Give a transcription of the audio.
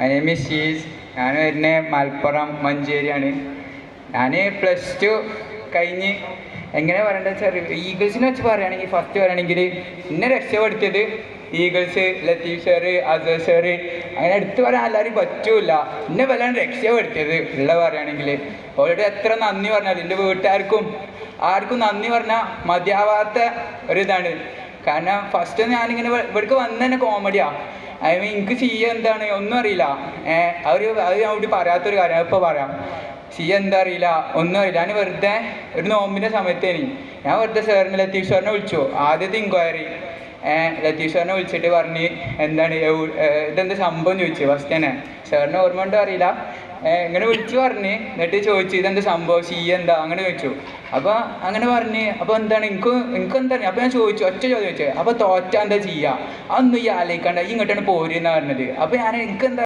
My name is Shees. ഞാൻ വരുന്നത് മലപ്പുറം മഞ്ചേരിയാണ്. ഞാൻ +2 കഴിഞ്ഞ് എങ്ങനെ പറയേണ്ടത് വെച്ചാൽ ഈഗിൾസിനെ വെച്ച് പറയുകയാണെങ്കിൽ ഫസ്റ്റ് പറയുകയാണെങ്കിൽ എന്നെ രക്ഷപ്പെടുത്തിയത് ഈഗിൾസ്, ലത്തീഫ് സാറ്, അസർ സാറ്, അങ്ങനെ എടുത്ത് പറയാൻ എല്ലാവരും പറ്റൂല. എന്നെ വല്ലാണ്ട് രക്ഷപ്പെടുത്തിയത് ഉള്ള പറയുകയാണെങ്കിൽ അവരോട് എത്ര നന്ദി പറഞ്ഞാൽ എൻ്റെ വീട്ടുകാർക്കും ആർക്കും നന്ദി പറഞ്ഞാൽ മതിയാവാത്ത ഒരിതാണ്. കാരണം ഫസ്റ്റ് ഞാനിങ്ങനെ ഇവിടേക്ക് വന്ന് തന്നെ കോമഡിയാണ്. എനിക്ക് ചെയ്യാൻ എന്താണ് ഒന്നും അറിയില്ല. അത് ഞാൻ ഇവിടെ പറയാത്തൊരു കാര്യം ഇപ്പോൾ പറയാം. ചെയ്യാൻ എന്താ അറിയില്ല, ഒന്നും അറിയില്ല. ഞാൻ വെറുതെ ഒരു നോമ്പിൻ്റെ സമയത്തേനി ഞാൻ വെറുതെ സാറിന് ലത്തീഫ് സാറിനെ വിളിച്ചു. ആദ്യത്തെ ഇൻക്വയറി ലത്തീഫ് സാറിനെ വിളിച്ചിട്ട് പറഞ്ഞ് എന്താണ് ഇതെന്താ സംഭവം ചോദിച്ചു. ഫസ്റ്റ് തന്നെ സാറിന് ഓർമ്മ ഉണ്ടോ അറിയില്ല. ഇങ്ങനെ വിളിച്ചു പറഞ്ഞ് എന്നിട്ട് ചോദിച്ചു ഇതെന്താ സംഭവം, എന്താ അങ്ങനെ ചോദിച്ചു. അപ്പോൾ അങ്ങനെ പറഞ്ഞ് അപ്പോൾ എന്താണ് എനിക്കെന്താ അറിയാം. അപ്പോൾ ഞാൻ ചോദിച്ചു, ഒറ്റ ചോദ്യം ചോദിച്ചു. അപ്പോൾ തോറ്റ എന്താ ചെയ്യുക, അതൊന്നും ഈ ആലോചിക്കാണ്ട് ഈ ഇങ്ങോട്ടാണ് പോരുന്ന പറഞ്ഞത്. അപ്പോൾ ഞാൻ എനിക്കെന്താ